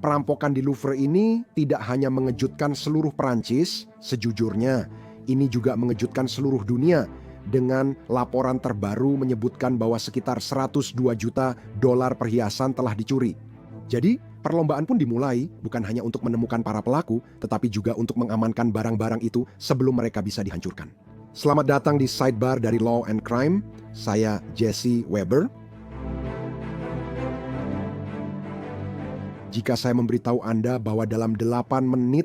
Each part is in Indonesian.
Perampokan di Louvre ini tidak hanya mengejutkan seluruh Perancis, sejujurnya ini juga mengejutkan seluruh dunia dengan laporan terbaru menyebutkan bahwa sekitar 102 juta dolar perhiasan telah dicuri. Jadi, perlombaan pun dimulai bukan hanya untuk menemukan para pelaku, tetapi juga untuk mengamankan barang-barang itu sebelum mereka bisa dihancurkan. Selamat datang di Sidebar dari Law and Crime. Saya Jesse Weber. Jika saya memberitahu Anda bahwa dalam 8 menit,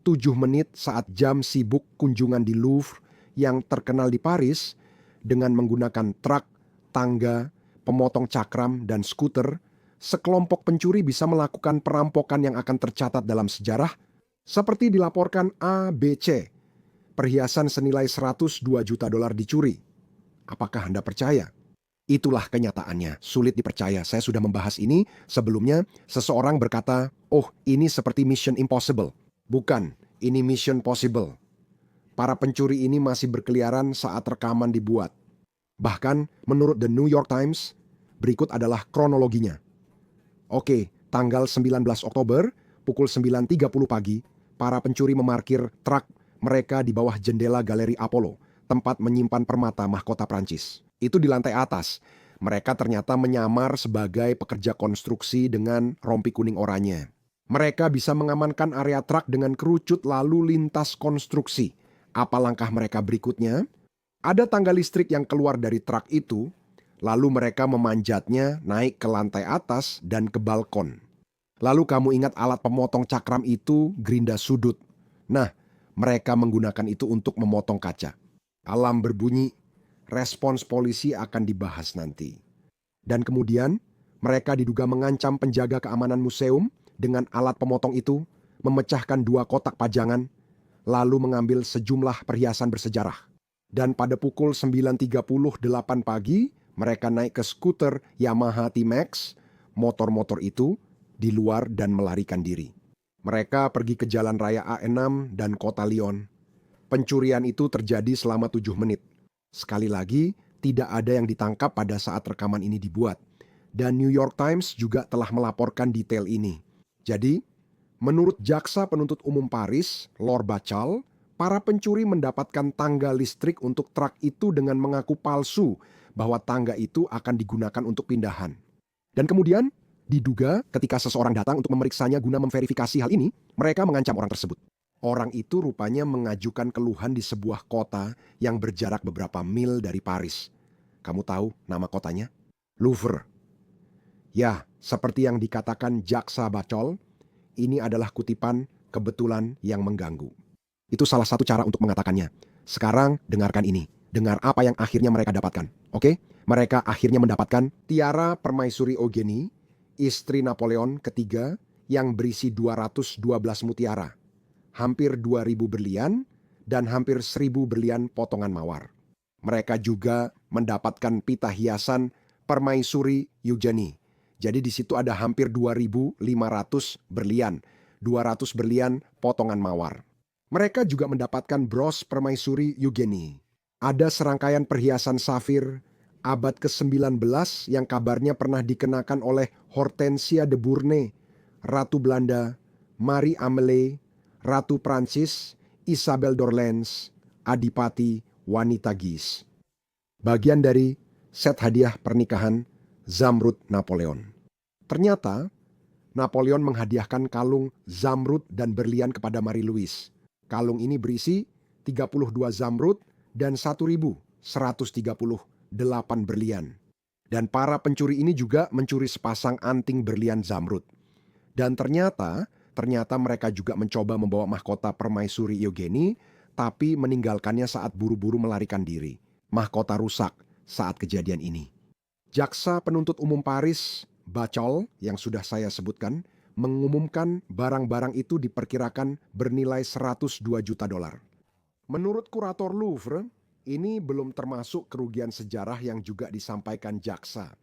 7 menit saat jam sibuk kunjungan di Louvre yang terkenal di Paris, dengan menggunakan truk, tangga, pemotong cakram, dan skuter, sekelompok pencuri bisa melakukan perampokan yang akan tercatat dalam sejarah, seperti dilaporkan ABC. Perhiasan senilai 102 juta dolar dicuri. Apakah Anda percaya? Itulah kenyataannya, sulit dipercaya. Saya sudah membahas ini sebelumnya. Seseorang berkata, "Oh, ini seperti Mission Impossible." Bukan, ini Mission Possible. Para pencuri ini masih berkeliaran saat rekaman dibuat. Bahkan, menurut The New York Times, berikut adalah kronologinya. Oke, tanggal 19 Oktober, pukul 9.30 pagi, para pencuri memarkir truk mereka di bawah jendela Galeri Apollo, tempat menyimpan permata mahkota Prancis. Itu di lantai atas. Mereka ternyata menyamar sebagai pekerja konstruksi dengan rompi kuning oranye. Mereka bisa mengamankan area truk dengan kerucut lalu lintas konstruksi. Apa langkah mereka berikutnya? Ada tangga listrik yang keluar dari truk itu, lalu mereka memanjatnya naik ke lantai atas dan ke balkon. Lalu kamu ingat alat pemotong cakram itu, gerinda sudut. Nah, mereka menggunakan itu untuk memotong kaca. Alarm berbunyi. Respons polisi akan dibahas nanti. Dan kemudian, mereka diduga mengancam penjaga keamanan museum dengan alat pemotong itu, memecahkan 2 kotak pajangan, lalu mengambil sejumlah perhiasan bersejarah. Dan pada pukul 9.38 pagi, mereka naik ke skuter Yamaha T-Max, motor-motor itu, di luar dan melarikan diri. Mereka pergi ke Jalan Raya A6 dan Kota Lyon. Pencurian itu terjadi selama 7 menit. Sekali lagi, tidak ada yang ditangkap pada saat rekaman ini dibuat. Dan New York Times juga telah melaporkan detail ini. Jadi, menurut Jaksa Penuntut Umum Paris, Lord Bachal, para pencuri mendapatkan tangga listrik untuk truk itu dengan mengaku palsu bahwa tangga itu akan digunakan untuk pindahan. Dan kemudian, diduga ketika seseorang datang untuk memeriksanya guna memverifikasi hal ini, mereka mengancam orang tersebut. Orang itu rupanya mengajukan keluhan di sebuah kota yang berjarak beberapa mil dari Paris. Kamu tahu nama kotanya? Louvre. Ya, seperti yang dikatakan Jaksa Bachol, ini adalah kutipan kebetulan yang mengganggu. Itu salah satu cara untuk mengatakannya. Sekarang dengarkan ini. Dengar apa yang akhirnya mereka dapatkan. Oke? Mereka akhirnya mendapatkan tiara permaisuri Eugenie, istri Napoleon ketiga, yang berisi 212 mutiara. Hampir 2.000 berlian, dan hampir 1.000 berlian potongan mawar. Mereka juga mendapatkan pita hiasan permaisuri Eugenie. Jadi di situ ada hampir 2.500 berlian, 200 berlian potongan mawar. Mereka juga mendapatkan bros permaisuri Eugenie. Ada serangkaian perhiasan safir abad ke-19 yang kabarnya pernah dikenakan oleh Hortensia de Bourne, Ratu Belanda, Marie Amélie, Ratu Prancis, Isabel d'Orléans, Adipati wanita Guise. Bagian dari set hadiah pernikahan Zamrud Napoleon. Ternyata, Napoleon menghadiahkan kalung zamrud dan berlian kepada Marie-Louise. Kalung ini berisi 32 zamrud dan 1.138 berlian. Dan para pencuri ini juga mencuri sepasang anting berlian zamrud. Dan ternyata mereka juga mencoba membawa mahkota permaisuri Eugenie, tapi meninggalkannya saat buru-buru melarikan diri. Mahkota rusak saat kejadian ini. Jaksa Penuntut Umum Paris, Bachol, yang sudah saya sebutkan, mengumumkan barang-barang itu diperkirakan bernilai 102 juta dolar. Menurut kurator Louvre, ini belum termasuk kerugian sejarah yang juga disampaikan jaksa.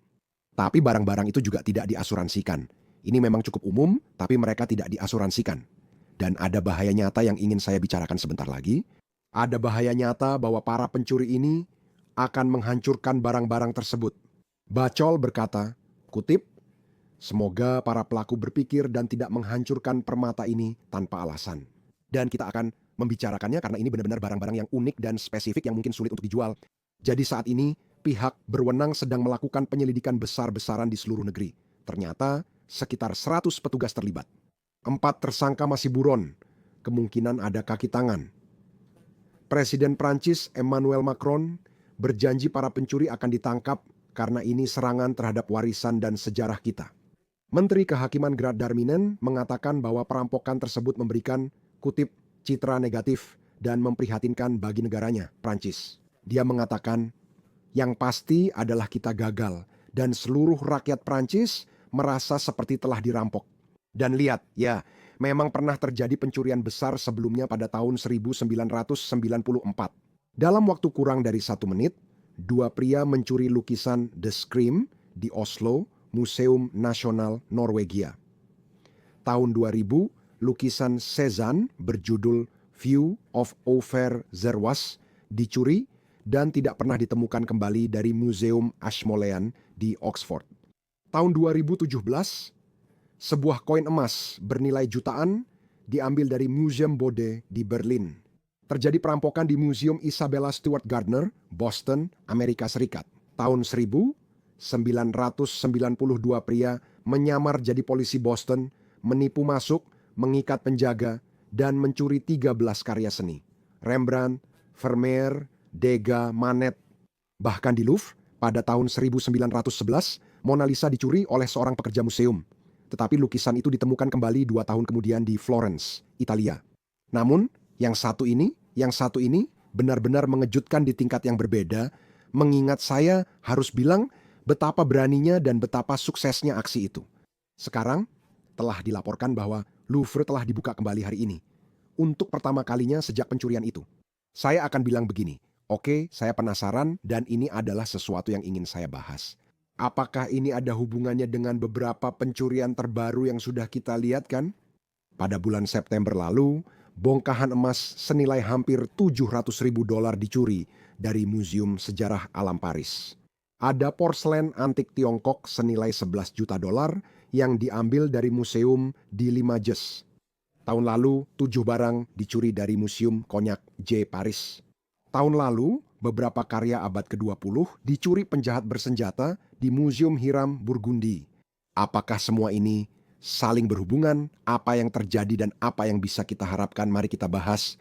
Tapi barang-barang itu juga tidak diasuransikan. Ini memang cukup umum, tapi mereka tidak diasuransikan. Dan ada bahaya nyata yang ingin saya bicarakan sebentar lagi. Ada bahaya nyata bahwa para pencuri ini akan menghancurkan barang-barang tersebut. Bachol berkata, kutip, Semoga para pelaku berpikir dan tidak menghancurkan permata ini tanpa alasan. Dan kita akan membicarakannya karena ini benar-benar barang-barang yang unik dan spesifik yang mungkin sulit untuk dijual. Jadi saat ini, pihak berwenang sedang melakukan penyelidikan besar-besaran di seluruh negeri. Ternyata, sekitar 100 petugas terlibat. 4 tersangka masih buron. Kemungkinan ada kaki tangan. Presiden Prancis Emmanuel Macron berjanji para pencuri akan ditangkap karena ini serangan terhadap warisan dan sejarah kita. Menteri Kehakiman Gerard Darmanin mengatakan bahwa perampokan tersebut memberikan, kutip, citra negatif dan memprihatinkan bagi negaranya, Prancis. Dia mengatakan, yang pasti adalah kita gagal dan seluruh rakyat Prancis merasa seperti telah dirampok. Dan lihat, ya, memang pernah terjadi pencurian besar sebelumnya pada tahun 1994. Dalam waktu kurang dari 1 menit, 2 pria mencuri lukisan The Scream di Oslo, Museum Nasional Norwegia. Tahun 2000, lukisan Cézanne berjudul View of Over Zerwas dicuri dan tidak pernah ditemukan kembali dari Museum Ashmolean di Oxford. Tahun 2017, sebuah koin emas bernilai jutaan diambil dari Museum Bode di Berlin. Terjadi perampokan di Museum Isabella Stewart Gardner, Boston, Amerika Serikat. Tahun 1992 pria menyamar jadi polisi Boston, menipu masuk, mengikat penjaga, dan mencuri 13 karya seni. Rembrandt, Vermeer, Degas, Manet. Bahkan di Louvre, pada tahun 1911, Mona Lisa dicuri oleh seorang pekerja museum. Tetapi lukisan itu ditemukan kembali 2 tahun kemudian di Florence, Italia. Namun, yang satu ini benar-benar mengejutkan di tingkat yang berbeda, mengingat saya harus bilang betapa beraninya dan betapa suksesnya aksi itu. Sekarang, telah dilaporkan bahwa Louvre telah dibuka kembali hari ini. Untuk pertama kalinya sejak pencurian itu. Saya akan bilang begini, oke, saya penasaran dan ini adalah sesuatu yang ingin saya bahas. Apakah ini ada hubungannya dengan beberapa pencurian terbaru yang sudah kita lihat kan? Pada bulan September lalu, bongkahan emas senilai hampir $700.000 dicuri dari Museum Sejarah Alam Paris. Ada porselen antik Tiongkok senilai $11 juta yang diambil dari museum di Limoges. Tahun lalu, 7 barang dicuri dari Museum Konyak J. Paris. Tahun lalu, beberapa karya abad ke-20 dicuri penjahat bersenjata di Museum Hiram Burgundy. Apakah semua ini saling berhubungan? Apa yang terjadi dan apa yang bisa kita harapkan? Mari kita bahas.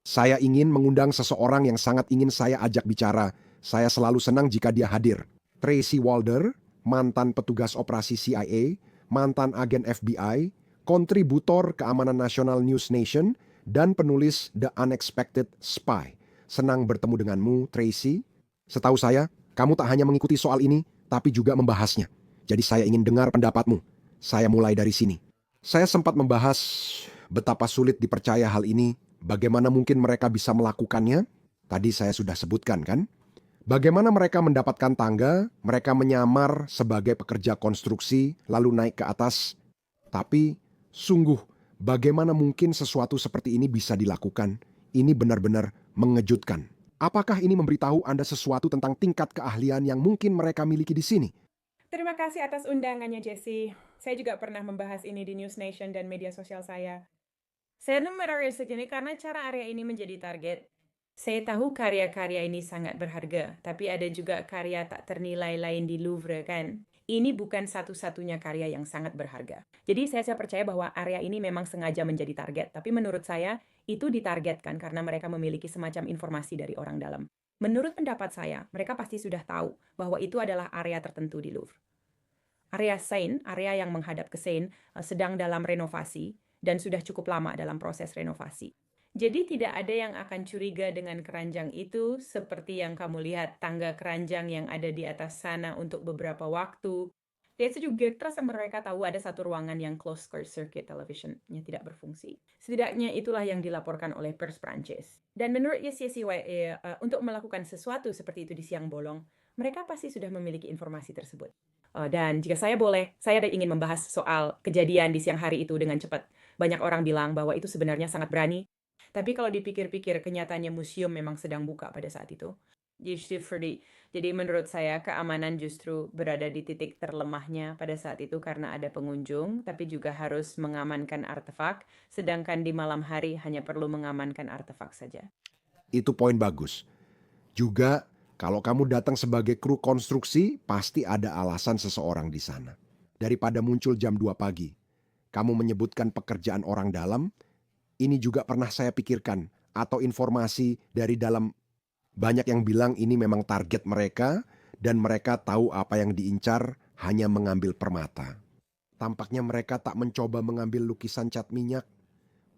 Saya ingin mengundang seseorang yang sangat ingin saya ajak bicara. Saya selalu senang jika dia hadir. Tracy Walder, mantan petugas operasi CIA, mantan agen FBI, kontributor keamanan nasional News Nation, dan penulis The Unexpected Spy. Senang bertemu denganmu, Tracy. Setahu saya, kamu tak hanya mengikuti soal ini, tapi juga membahasnya. Jadi saya ingin dengar pendapatmu. Saya mulai dari sini. Saya sempat membahas betapa sulit dipercaya hal ini, bagaimana mungkin mereka bisa melakukannya. Tadi saya sudah sebutkan kan? Bagaimana mereka mendapatkan tangga, mereka menyamar sebagai pekerja konstruksi, lalu naik ke atas. Tapi, sungguh, bagaimana mungkin sesuatu seperti ini bisa dilakukan? Ini benar-benar mengejutkan. Apakah ini memberitahu Anda sesuatu tentang tingkat keahlian yang mungkin mereka miliki di sini? Terima kasih atas undangannya, Jesse. Saya juga pernah membahas ini di News Nation dan media sosial saya. Saya menarik ini karena cara area ini menjadi target. Saya tahu karya-karya ini sangat berharga, tapi ada juga karya tak ternilai lain di Louvre, kan? Ini bukan satu-satunya karya yang sangat berharga. Jadi saya percaya bahwa area ini memang sengaja menjadi target, tapi menurut saya itu ditargetkan karena mereka memiliki semacam informasi dari orang dalam. Menurut pendapat saya, mereka pasti sudah tahu bahwa itu adalah area tertentu di Louvre. Area Seine, area yang menghadap ke Seine, sedang dalam renovasi dan sudah cukup lama dalam proses renovasi. Jadi tidak ada yang akan curiga dengan keranjang itu, seperti yang kamu lihat tangga keranjang yang ada di atas sana untuk beberapa waktu. Dan itu juga terasa mereka tahu ada satu ruangan yang closed circuit television-nya tidak berfungsi. Setidaknya itulah yang dilaporkan oleh pers Prancis. Dan menurut YCCY, untuk melakukan sesuatu seperti itu di siang bolong, mereka pasti sudah memiliki informasi tersebut. Dan jika saya boleh, saya ingin membahas soal kejadian di siang hari itu dengan cepat. Banyak orang bilang bahwa itu sebenarnya sangat berani. Tapi kalau dipikir-pikir, kenyataannya museum memang sedang buka pada saat itu. Jadi menurut saya keamanan justru berada di titik terlemahnya pada saat itu karena ada pengunjung, tapi juga harus mengamankan artefak, sedangkan di malam hari hanya perlu mengamankan artefak saja. Itu poin bagus. Juga kalau kamu datang sebagai kru konstruksi, pasti ada alasan seseorang di sana. Daripada muncul jam 2 pagi. Kamu menyebutkan pekerjaan orang dalam, ini juga pernah saya pikirkan. Atau informasi dari dalam, banyak yang bilang ini memang target mereka dan mereka tahu apa yang diincar, hanya mengambil permata. Tampaknya mereka tak mencoba mengambil lukisan cat minyak,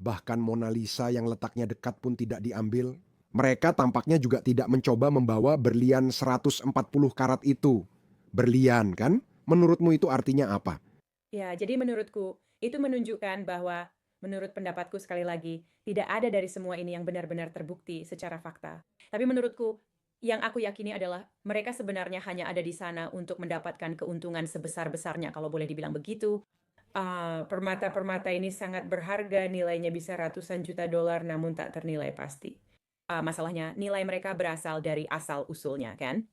bahkan Mona Lisa yang letaknya dekat pun tidak diambil. Mereka tampaknya juga tidak mencoba membawa berlian 140 karat itu. Berlian kan? Menurutmu itu artinya apa? Ya, jadi menurutku itu menunjukkan bahwa menurut pendapatku sekali lagi, tidak ada dari semua ini yang benar-benar terbukti secara fakta. Tapi menurutku, yang aku yakini adalah mereka sebenarnya hanya ada di sana untuk mendapatkan keuntungan sebesar-besarnya, kalau boleh dibilang begitu. Permata-permata ini sangat berharga, nilainya bisa ratusan juta dolar, namun tak ternilai pasti. Masalahnya, nilai mereka berasal dari asal-usulnya, kan?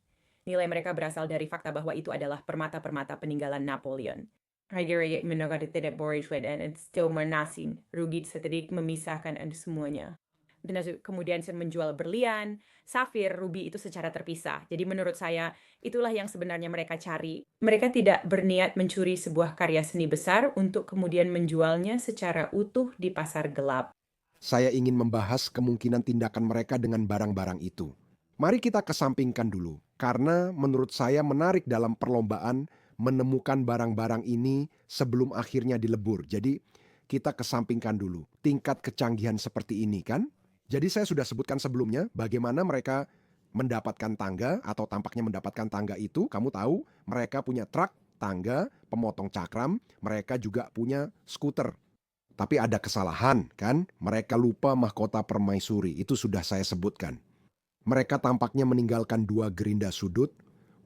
Nilai mereka berasal dari fakta bahwa itu adalah permata-permata peninggalan Napoleon. Harga menogak tidak boris dan still menasin, rugi setedik memisahkan semuanya. Dan kemudian saya menjual berlian, safir, rubi itu secara terpisah. Jadi menurut saya, itulah yang sebenarnya mereka cari. Mereka tidak berniat mencuri sebuah karya seni besar untuk kemudian menjualnya secara utuh di pasar gelap. Saya ingin membahas kemungkinan tindakan mereka dengan barang-barang itu. Mari kita kesampingkan dulu, karena menurut saya menarik dalam perlombaan menemukan barang-barang ini sebelum akhirnya dilebur. Jadi kita kesampingkan dulu tingkat kecanggihan seperti ini kan. Jadi saya sudah sebutkan sebelumnya bagaimana mereka mendapatkan tangga atau tampaknya mendapatkan tangga itu. Kamu tahu mereka punya truk, tangga, pemotong cakram, mereka juga punya skuter. Tapi ada kesalahan kan, mereka lupa mahkota permaisuri, itu sudah saya sebutkan. Mereka tampaknya meninggalkan 2 gerinda sudut,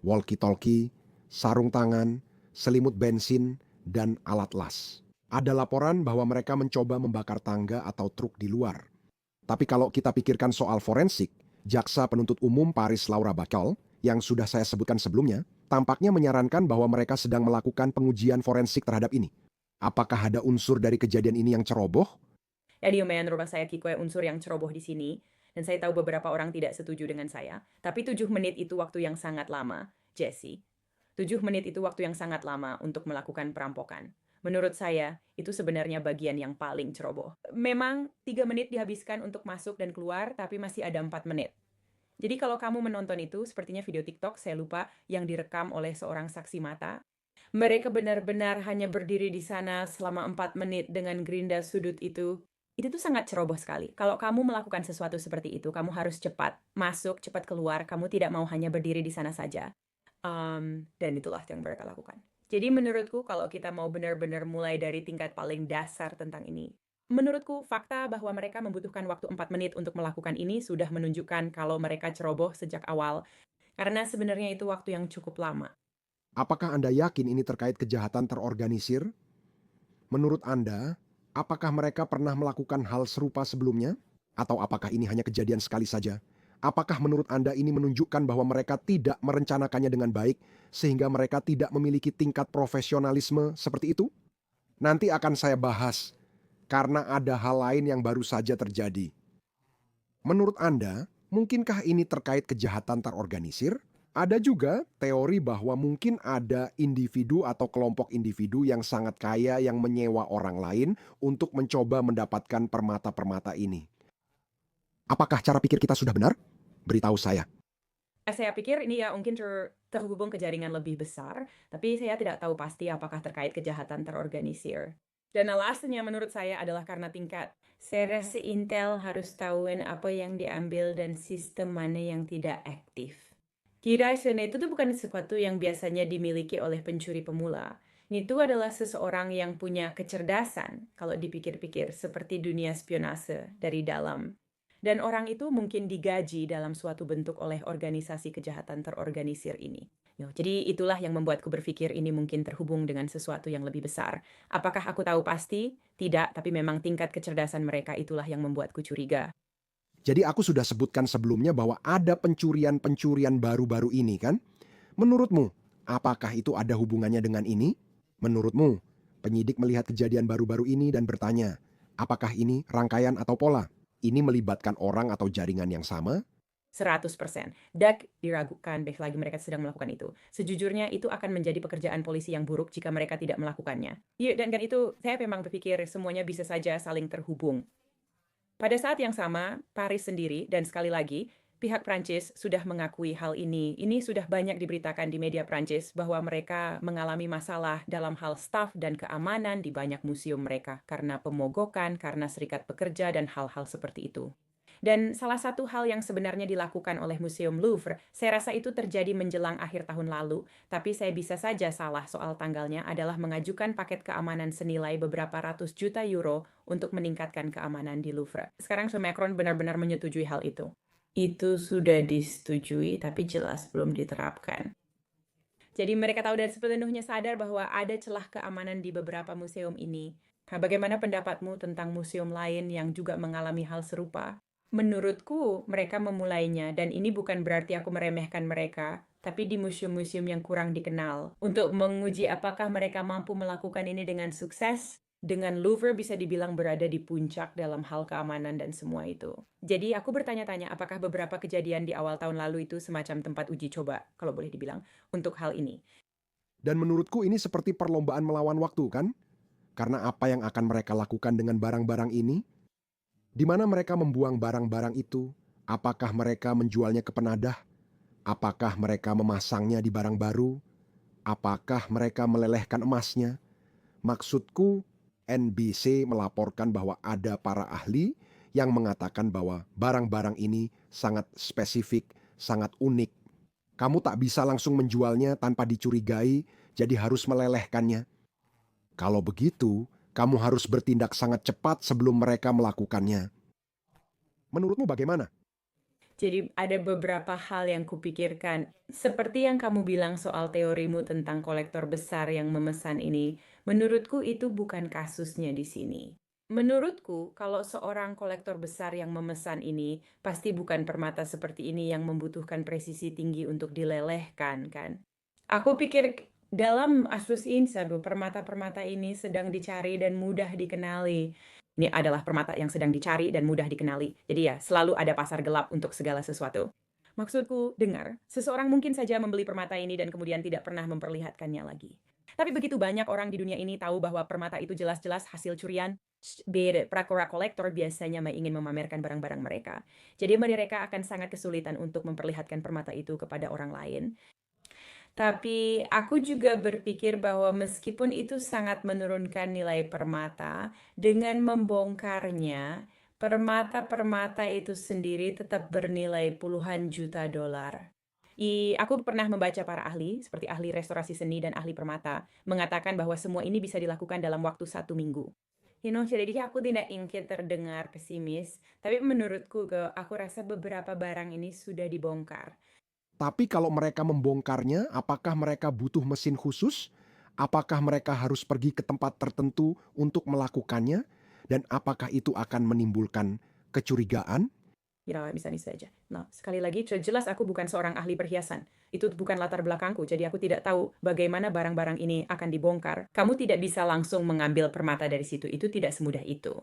walkie-talkie, sarung tangan, selimut bensin, dan alat las. Ada laporan bahwa mereka mencoba membakar tangga atau truk di luar. Tapi kalau kita pikirkan soal forensik, Jaksa Penuntut Umum Paris Laura Bacall, yang sudah saya sebutkan sebelumnya, tampaknya menyarankan bahwa mereka sedang melakukan pengujian forensik terhadap ini. Apakah ada unsur dari kejadian ini yang ceroboh? Jadi menurut saya Kiko unsur yang ceroboh di sini, dan saya tahu beberapa orang tidak setuju dengan saya, tapi 7 menit itu waktu yang sangat lama, Jesse. 7 menit itu waktu yang sangat lama untuk melakukan perampokan. Menurut saya, itu sebenarnya bagian yang paling ceroboh. Memang 3 menit dihabiskan untuk masuk dan keluar, tapi masih ada 4 menit. Jadi kalau kamu menonton itu, sepertinya video TikTok, saya lupa, yang direkam oleh seorang saksi mata. Mereka benar-benar hanya berdiri di sana selama 4 menit dengan gerinda sudut itu. Itu tuh sangat ceroboh sekali. Kalau kamu melakukan sesuatu seperti itu, kamu harus cepat masuk, cepat keluar. Kamu tidak mau hanya berdiri di sana saja. Dan itulah yang mereka lakukan. Jadi menurutku kalau kita mau benar-benar mulai dari tingkat paling dasar tentang ini, menurutku fakta bahwa mereka membutuhkan waktu 4 menit untuk melakukan ini sudah menunjukkan kalau mereka ceroboh sejak awal, karena sebenarnya itu waktu yang cukup lama. Apakah Anda yakin ini terkait kejahatan terorganisir? Menurut Anda, apakah mereka pernah melakukan hal serupa sebelumnya? Atau apakah ini hanya kejadian sekali saja? Apakah menurut Anda ini menunjukkan bahwa mereka tidak merencanakannya dengan baik sehingga mereka tidak memiliki tingkat profesionalisme seperti itu? Nanti akan saya bahas karena ada hal lain yang baru saja terjadi. Menurut Anda, mungkinkah ini terkait kejahatan terorganisir? Ada juga teori bahwa mungkin ada individu atau kelompok individu yang sangat kaya yang menyewa orang lain untuk mencoba mendapatkan permata-permata ini. Apakah cara pikir kita sudah benar? Beritahu saya. Saya pikir ini ya mungkin terhubung ke jaringan lebih besar, tapi saya tidak tahu pasti apakah terkait kejahatan terorganisir. Dan alasannya menurut saya adalah karena tingkat. Saya rasa Intel harus tahuin apa yang diambil dan sistem mana yang tidak aktif. Kiraisan itu tuh bukan sesuatu yang biasanya dimiliki oleh pencuri pemula. Itu adalah seseorang yang punya kecerdasan, kalau dipikir-pikir, seperti dunia spionase dari dalam. Dan orang itu mungkin digaji dalam suatu bentuk oleh organisasi kejahatan terorganisir ini. Jadi itulah yang membuatku berpikir ini mungkin terhubung dengan sesuatu yang lebih besar. Apakah aku tahu pasti? Tidak, tapi memang tingkat kecerdasan mereka itulah yang membuatku curiga. Jadi aku sudah sebutkan sebelumnya bahwa ada pencurian-pencurian baru-baru ini kan? Menurutmu, apakah itu ada hubungannya dengan ini? Menurutmu, penyidik melihat kejadian baru-baru ini dan bertanya, apakah ini rangkaian atau pola? Ini melibatkan orang atau jaringan yang sama? 100%. Dak diragukan lagi mereka sedang melakukan itu. Sejujurnya itu akan menjadi pekerjaan polisi yang buruk jika mereka tidak melakukannya. Iya, dan itu saya memang berpikir semuanya bisa saja saling terhubung. Pada saat yang sama, Paris sendiri, dan sekali lagi, pihak Prancis sudah mengakui hal ini. Ini sudah banyak diberitakan di media Prancis bahwa mereka mengalami masalah dalam hal staf dan keamanan di banyak museum mereka karena pemogokan, karena serikat pekerja, dan hal-hal seperti itu. Dan salah satu hal yang sebenarnya dilakukan oleh Museum Louvre, saya rasa itu terjadi menjelang akhir tahun lalu, tapi saya bisa saja salah soal tanggalnya adalah mengajukan paket keamanan senilai beberapa ratus juta euro untuk meningkatkan keamanan di Louvre. Sekarang Macron benar-benar menyetujui hal itu. Itu sudah disetujui, tapi jelas belum diterapkan. Jadi mereka tahu dan sepenuhnya sadar bahwa ada celah keamanan di beberapa museum ini. Nah, bagaimana pendapatmu tentang museum lain yang juga mengalami hal serupa? Menurutku, mereka memulainya, dan ini bukan berarti aku meremehkan mereka, tapi di museum-museum yang kurang dikenal. Untuk menguji apakah mereka mampu melakukan ini dengan sukses, dengan Louvre bisa dibilang berada di puncak dalam hal keamanan dan semua itu. Jadi aku bertanya-tanya apakah beberapa kejadian di awal tahun lalu itu semacam tempat uji coba, kalau boleh dibilang, untuk hal ini. Dan menurutku ini seperti perlombaan melawan waktu kan? Karena apa yang akan mereka lakukan dengan barang-barang ini? Di mana mereka membuang barang-barang itu? Apakah mereka menjualnya ke penadah? Apakah mereka memasangnya di barang baru? Apakah mereka melelehkan emasnya? Maksudku, NBC melaporkan bahwa ada para ahli yang mengatakan bahwa barang-barang ini sangat spesifik, sangat unik. Kamu tak bisa langsung menjualnya tanpa dicurigai, jadi harus melelehkannya. Kalau begitu, kamu harus bertindak sangat cepat sebelum mereka melakukannya. Menurutmu bagaimana? Jadi ada beberapa hal yang kupikirkan. Seperti yang kamu bilang soal teorimu tentang kolektor besar yang memesan ini, menurutku itu bukan kasusnya di sini. Menurutku, kalau seorang kolektor besar yang memesan ini, pasti bukan permata seperti ini yang membutuhkan presisi tinggi untuk dilelehkan, kan? Aku pikir dalam kasus ini, permata-permata ini sedang dicari dan mudah dikenali. Ini adalah permata yang sedang dicari dan mudah dikenali. Jadi ya, selalu ada pasar gelap untuk segala sesuatu. Maksudku, dengar, seseorang mungkin saja membeli permata ini dan kemudian tidak pernah memperlihatkannya lagi. Tapi begitu banyak orang di dunia ini tahu bahwa permata itu jelas-jelas hasil curian, beda, para kolektor biasanya ingin memamerkan barang-barang mereka. Jadi mereka akan sangat kesulitan untuk memperlihatkan permata itu kepada orang lain. Tapi aku juga berpikir bahwa meskipun itu sangat menurunkan nilai permata, dengan membongkarnya, permata-permata itu sendiri tetap bernilai puluhan juta dolar. Aku pernah membaca para ahli, seperti ahli restorasi seni dan ahli permata, mengatakan bahwa semua ini bisa dilakukan dalam waktu 1 minggu. Jadi aku tidak ingin terdengar pesimis, tapi menurutku aku rasa beberapa barang ini sudah dibongkar. Tapi kalau mereka membongkarnya, apakah mereka butuh mesin khusus? Apakah mereka harus pergi ke tempat tertentu untuk melakukannya? Dan apakah itu akan menimbulkan kecurigaan? Ya, bisa saja. Nah, sekali lagi, jelas aku bukan seorang ahli perhiasan. Itu bukan latar belakangku, jadi aku tidak tahu bagaimana barang-barang ini akan dibongkar. Kamu tidak bisa langsung mengambil permata dari situ, itu tidak semudah itu.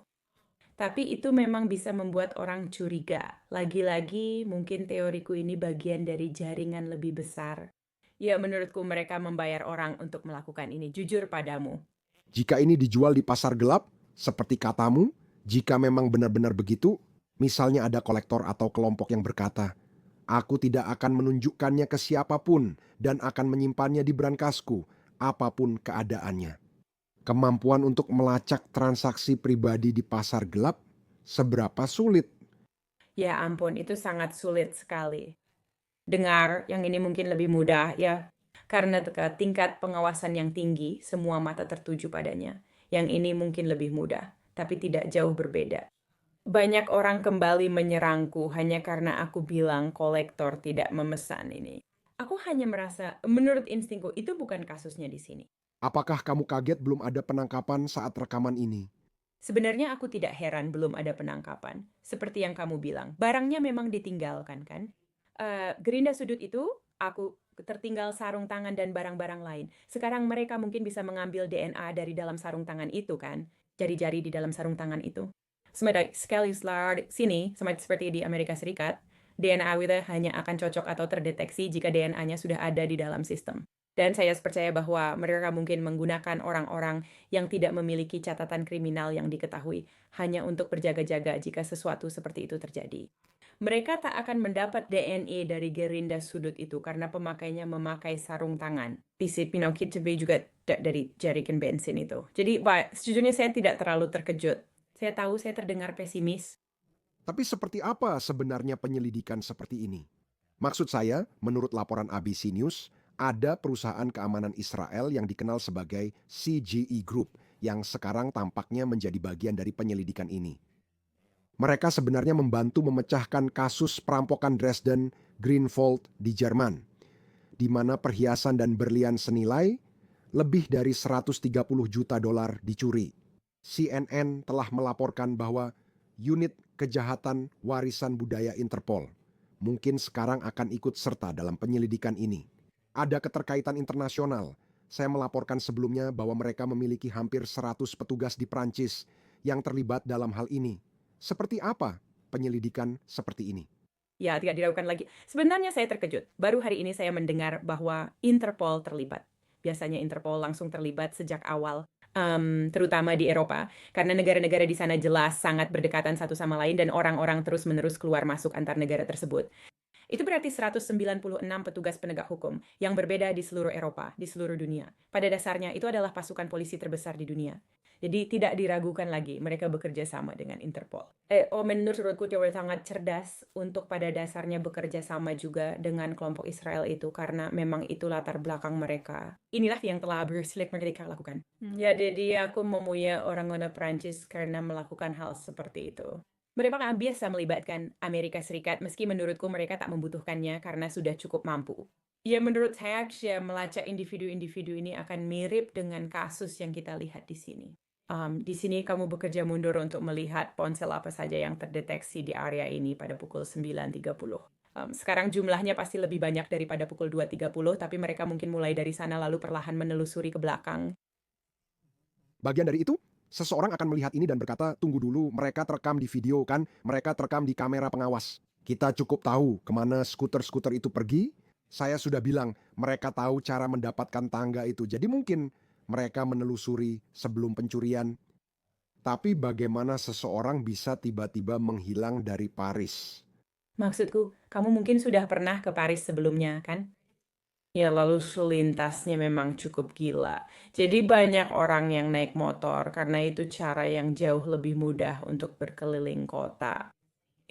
Tapi itu memang bisa membuat orang curiga. Lagi-lagi, mungkin teoriku ini bagian dari jaringan lebih besar. Ya, menurutku mereka membayar orang untuk melakukan ini. Jujur padamu. Jika ini dijual di pasar gelap, seperti katamu, jika memang benar-benar begitu, misalnya ada kolektor atau kelompok yang berkata, "Aku tidak akan menunjukkannya ke siapapun dan akan menyimpannya di brankasku, apapun keadaannya." Kemampuan untuk melacak transaksi pribadi di pasar gelap seberapa sulit? Ya ampun, itu sangat sulit sekali. Dengar, yang ini mungkin lebih mudah ya, karena tingkat pengawasan yang tinggi, semua mata tertuju padanya. Yang ini mungkin lebih mudah, tapi tidak jauh berbeda. Banyak orang kembali menyerangku hanya karena aku bilang kolektor tidak memesan ini. Aku hanya merasa, menurut instingku, itu bukan kasusnya di sini. Apakah kamu kaget belum ada penangkapan saat rekaman ini? Sebenarnya aku tidak heran belum ada penangkapan. Seperti yang kamu bilang, barangnya memang ditinggalkan kan? Gerinda sudut itu, aku tertinggal sarung tangan dan barang-barang lain. Sekarang mereka mungkin bisa mengambil DNA dari dalam sarung tangan itu kan? Jari-jari di dalam sarung tangan itu. Sekali sini, sama seperti di Amerika Serikat, DNA kita hanya akan cocok atau terdeteksi jika DNA-nya sudah ada di dalam sistem. Dan saya percaya bahwa mereka mungkin menggunakan orang-orang yang tidak memiliki catatan kriminal yang diketahui hanya untuk berjaga-jaga jika sesuatu seperti itu terjadi. Mereka tak akan mendapat DNA dari gerinda sudut itu karena pemakainya memakai sarung tangan. Bisa Pinocchio juga dari jerigen bensin itu. Jadi, Pak, sejujurnya saya tidak terlalu terkejut. Saya tahu saya terdengar pesimis. Tapi seperti apa sebenarnya penyelidikan seperti ini? Maksud saya, menurut laporan ABC News, ada perusahaan keamanan Israel yang dikenal sebagai CGE Group yang sekarang tampaknya menjadi bagian dari penyelidikan ini. Mereka sebenarnya membantu memecahkan kasus perampokan Dresden Greenwald di Jerman, di mana perhiasan dan berlian senilai lebih dari 130 juta dolar dicuri. CNN telah melaporkan bahwa unit kejahatan warisan budaya Interpol mungkin sekarang akan ikut serta dalam penyelidikan ini. Ada keterkaitan internasional. Saya melaporkan sebelumnya bahwa mereka memiliki hampir 100 petugas di Prancis yang terlibat dalam hal ini. Seperti apa penyelidikan seperti ini? Ya, tidak diragukan lagi. Sebenarnya saya terkejut. Baru hari ini saya mendengar bahwa Interpol terlibat. Biasanya Interpol langsung terlibat sejak awal, terutama di Eropa, karena negara-negara di sana jelas sangat berdekatan satu sama lain dan orang-orang terus-menerus keluar masuk antar negara tersebut. Itu berarti 196 petugas penegak hukum yang berbeda di seluruh Eropa, di seluruh dunia. Pada dasarnya itu adalah pasukan polisi terbesar di dunia. Jadi tidak diragukan lagi mereka bekerja sama dengan Interpol. Menurutku dia sangat cerdas untuk pada dasarnya bekerja sama juga dengan kelompok Israel itu karena memang itu latar belakang mereka. Inilah yang telah Bruce mereka lakukan. Ya, jadi aku memuja orang-orang Prancis karena melakukan hal seperti itu. Mereka akan biasa melibatkan Amerika Serikat meski menurutku mereka tak membutuhkannya karena sudah cukup mampu. Ya menurut saya melacak individu-individu ini akan mirip dengan kasus yang kita lihat di sini. Di sini kamu bekerja mundur untuk melihat ponsel apa saja yang terdeteksi di area ini pada pukul 9.30. Sekarang jumlahnya pasti lebih banyak daripada pukul 2.30, tapi mereka mungkin mulai dari sana lalu perlahan menelusuri ke belakang. Bagian dari itu, seseorang akan melihat ini dan berkata, tunggu dulu, mereka terekam di video kan, mereka terekam di kamera pengawas. Kita cukup tahu kemana skuter-skuter itu pergi. Saya sudah bilang, mereka tahu cara mendapatkan tangga itu. Jadi mungkin mereka menelusuri sebelum pencurian. Tapi bagaimana seseorang bisa tiba-tiba menghilang dari Paris? Maksudku, kamu mungkin sudah pernah ke Paris sebelumnya, kan? Ya, lalu lintasnya memang cukup gila. Jadi banyak orang yang naik motor karena itu cara yang jauh lebih mudah untuk berkeliling kota.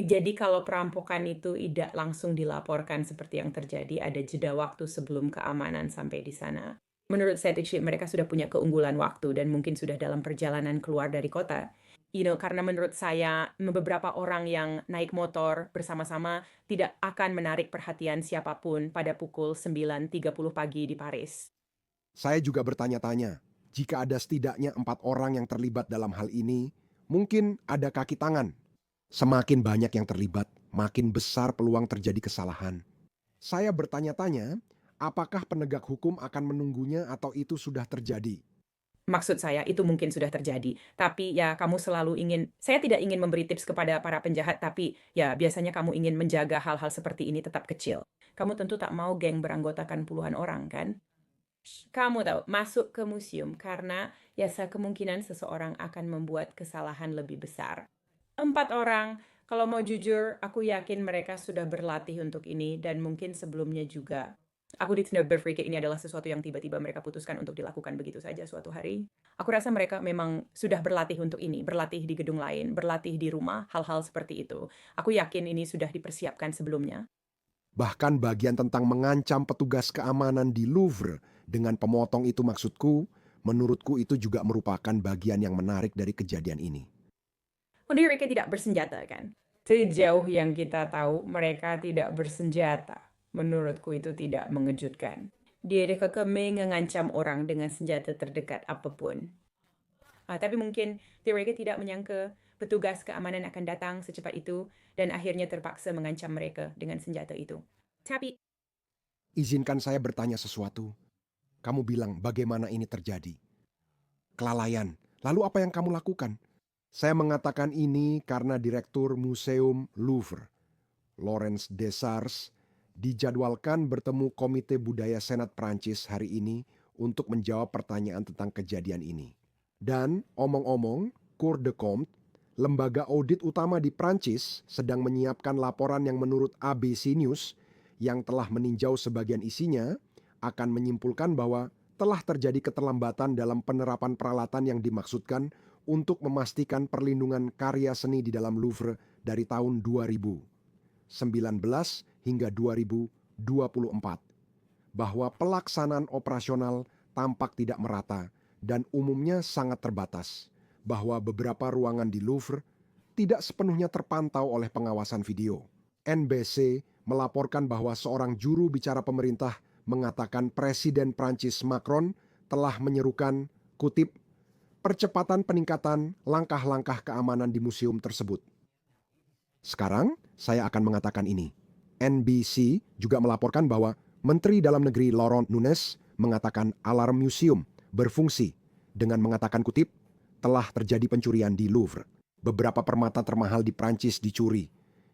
Jadi kalau perampokan itu tidak langsung dilaporkan seperti yang terjadi, ada jeda waktu sebelum keamanan sampai di sana. Menurut saya, mereka sudah punya keunggulan waktu dan mungkin sudah dalam perjalanan keluar dari kota. Karena menurut saya, beberapa orang yang naik motor bersama-sama tidak akan menarik perhatian siapapun pada pukul 9.30 pagi di Paris. Saya juga bertanya-tanya, jika ada setidaknya 4 orang yang terlibat dalam hal ini, mungkin ada kaki tangan. Semakin banyak yang terlibat, makin besar peluang terjadi kesalahan. Saya bertanya-tanya, apakah penegak hukum akan menunggunya atau itu sudah terjadi? Maksud saya, itu mungkin sudah terjadi. Tapi ya, kamu selalu saya tidak ingin memberi tips kepada para penjahat, tapi ya biasanya kamu ingin menjaga hal-hal seperti ini tetap kecil. Kamu tentu tak mau geng beranggotakan puluhan orang, kan? Kamu tahu, masuk ke museum karena ya kemungkinan seseorang akan membuat kesalahan lebih besar. 4 orang, kalau mau jujur, aku yakin mereka sudah berlatih untuk ini dan mungkin sebelumnya juga. Aku tidak berpikir ini adalah sesuatu yang tiba-tiba mereka putuskan untuk dilakukan begitu saja suatu hari. Aku rasa mereka memang sudah berlatih untuk ini, berlatih di gedung lain, berlatih di rumah, hal-hal seperti itu. Aku yakin ini sudah dipersiapkan sebelumnya. Bahkan bagian tentang mengancam petugas keamanan di Louvre dengan pemotong itu maksudku, menurutku itu juga merupakan bagian yang menarik dari kejadian ini. Mereka tidak bersenjata, kan? Sejauh yang kita tahu, mereka tidak bersenjata. Menurutku itu tidak mengejutkan. Dia kami mengancam orang dengan senjata terdekat apapun. Tapi mungkin mereka tidak menyangka petugas keamanan akan datang secepat itu dan akhirnya terpaksa mengancam mereka dengan senjata itu. Tapi Izinkan saya bertanya sesuatu. Kamu bilang bagaimana ini terjadi? Kelalaian. Lalu apa yang kamu lakukan? Saya mengatakan ini karena Direktur Museum Louvre, Laurence Desars, dijadwalkan bertemu Komite Budaya Senat Prancis hari ini untuk menjawab pertanyaan tentang kejadian ini. Dan omong-omong, Cour des Comptes, lembaga audit utama di Prancis, sedang menyiapkan laporan yang menurut ABC News yang telah meninjau sebagian isinya akan menyimpulkan bahwa telah terjadi keterlambatan dalam penerapan peralatan yang dimaksudkan untuk memastikan perlindungan karya seni di dalam Louvre dari tahun 2019 hingga 2024. Bahwa pelaksanaan operasional tampak tidak merata dan umumnya sangat terbatas. Bahwa beberapa ruangan di Louvre tidak sepenuhnya terpantau oleh pengawasan video. NBC melaporkan bahwa seorang juru bicara pemerintah mengatakan Presiden Prancis Macron telah menyerukan, kutip, percepatan peningkatan langkah-langkah keamanan di museum tersebut. Sekarang saya akan mengatakan ini. NBC juga melaporkan bahwa Menteri Dalam Negeri Laurent Nunez mengatakan alarm museum berfungsi dengan mengatakan, kutip, telah terjadi pencurian di Louvre. Beberapa permata termahal di Prancis dicuri.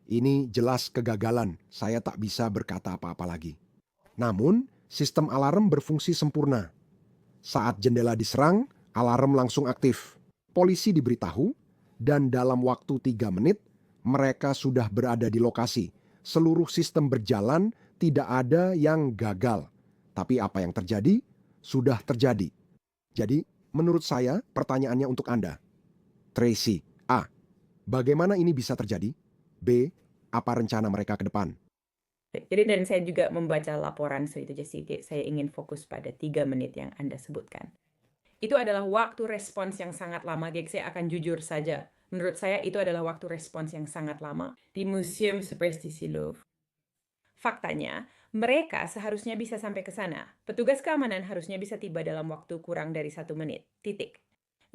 Ini jelas kegagalan, saya tak bisa berkata apa-apa lagi. Namun, sistem alarm berfungsi sempurna. Saat jendela diserang, alarm langsung aktif. Polisi diberitahu, dan dalam waktu 3 menit, mereka sudah berada di lokasi. Seluruh sistem berjalan, tidak ada yang gagal. Tapi apa yang terjadi, sudah terjadi. Jadi, menurut saya, pertanyaannya untuk Anda. Tracy, A. Bagaimana ini bisa terjadi? B. Apa rencana mereka ke depan? jadi dan saya juga membaca laporan itu Jesse. Saya ingin fokus pada 3 menit yang Anda sebutkan. Itu adalah waktu respons yang sangat lama. Jadi saya akan jujur saja. Menurut saya itu adalah waktu respons yang sangat lama di Museum Superstisi Louvre. Faktanya, mereka seharusnya bisa sampai ke sana. Petugas keamanan harusnya bisa tiba dalam waktu kurang dari 1 menit. Titik.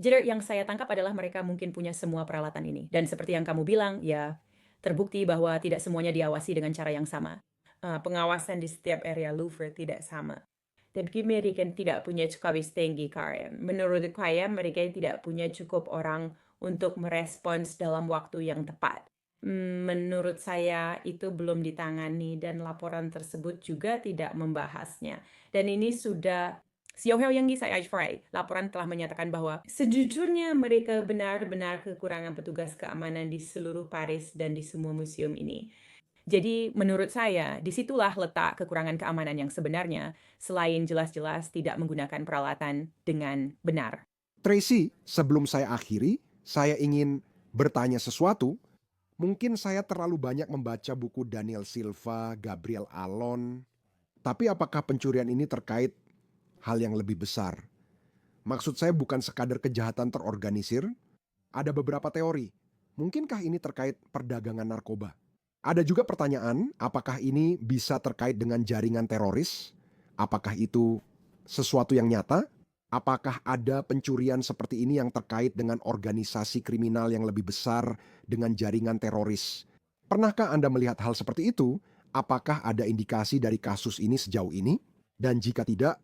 Jadi yang saya tangkap adalah mereka mungkin punya semua peralatan ini. Dan seperti yang kamu bilang, ya terbukti bahwa tidak semuanya diawasi dengan cara yang sama. Pengawasan di setiap area Louvre tidak sama. Tapi mereka tidak punya cukup tinggi karya. Menurut saya, mereka tidak punya cukup orang untuk merespons dalam waktu yang tepat. Menurut saya itu belum ditangani dan laporan tersebut juga tidak membahasnya. Dan ini sudah sejauh yang saya ajari, laporan telah menyatakan bahwa sejujurnya mereka benar-benar kekurangan petugas keamanan di seluruh Paris dan di semua museum ini. Jadi menurut saya, disitulah letak kekurangan keamanan yang sebenarnya, selain jelas-jelas tidak menggunakan peralatan dengan benar. Tracy, sebelum saya akhiri, saya ingin bertanya sesuatu. Mungkin saya terlalu banyak membaca buku Daniel Silva, Gabriel Allon. Tapi apakah pencurian ini terkait hal yang lebih besar? Maksud saya bukan sekadar kejahatan terorganisir. Ada beberapa teori. Mungkinkah ini terkait perdagangan narkoba? Ada juga pertanyaan, apakah ini bisa terkait dengan jaringan teroris? Apakah itu sesuatu yang nyata? Apakah ada pencurian seperti ini yang terkait dengan organisasi kriminal yang lebih besar dengan jaringan teroris? Pernahkah Anda melihat hal seperti itu? Apakah ada indikasi dari kasus ini sejauh ini? Dan jika tidak,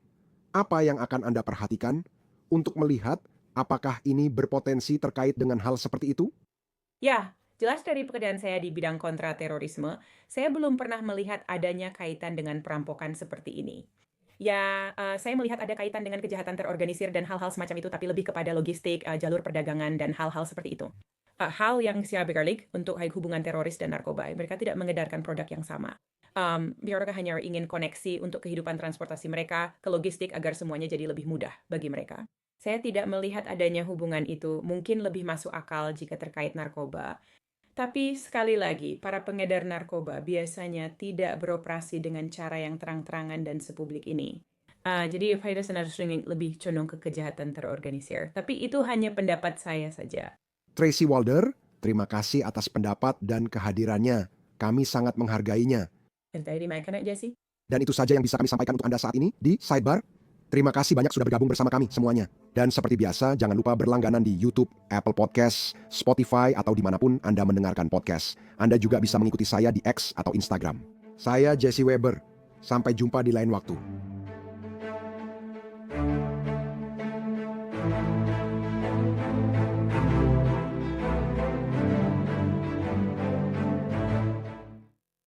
apa yang akan Anda perhatikan untuk melihat apakah ini berpotensi terkait dengan hal seperti itu? Ya, jelas dari pekerjaan saya di bidang kontraterorisme, saya belum pernah melihat adanya kaitan dengan perampokan seperti ini. Ya, saya melihat ada kaitan dengan kejahatan terorganisir dan hal-hal semacam itu, tapi lebih kepada logistik, jalur perdagangan, dan hal-hal seperti itu. Hal yang siap berkalik untuk hubungan teroris dan narkoba. Mereka tidak mengedarkan produk yang sama. Mereka hanya ingin koneksi untuk kehidupan transportasi mereka ke logistik agar semuanya jadi lebih mudah bagi mereka. Saya tidak melihat adanya hubungan itu, mungkin lebih masuk akal jika terkait narkoba. Tapi sekali lagi, para pengedar narkoba biasanya tidak beroperasi dengan cara yang terang-terangan dan sepublik ini. Jadi Faida harus lebih condong ke kejahatan terorganisir. Tapi itu hanya pendapat saya saja. Tracy Walder, terima kasih atas pendapat dan kehadirannya. Kami sangat menghargainya. Dan tadi dimainkan, Jesse? Dan itu saja yang bisa kami sampaikan untuk Anda saat ini di Sidebar. Terima kasih banyak sudah bergabung bersama kami semuanya. Dan seperti biasa, jangan lupa berlangganan di YouTube, Apple Podcast, Spotify, atau dimanapun Anda mendengarkan podcast. Anda juga bisa mengikuti saya di X atau Instagram. Saya Jesse Weber. Sampai jumpa di lain waktu.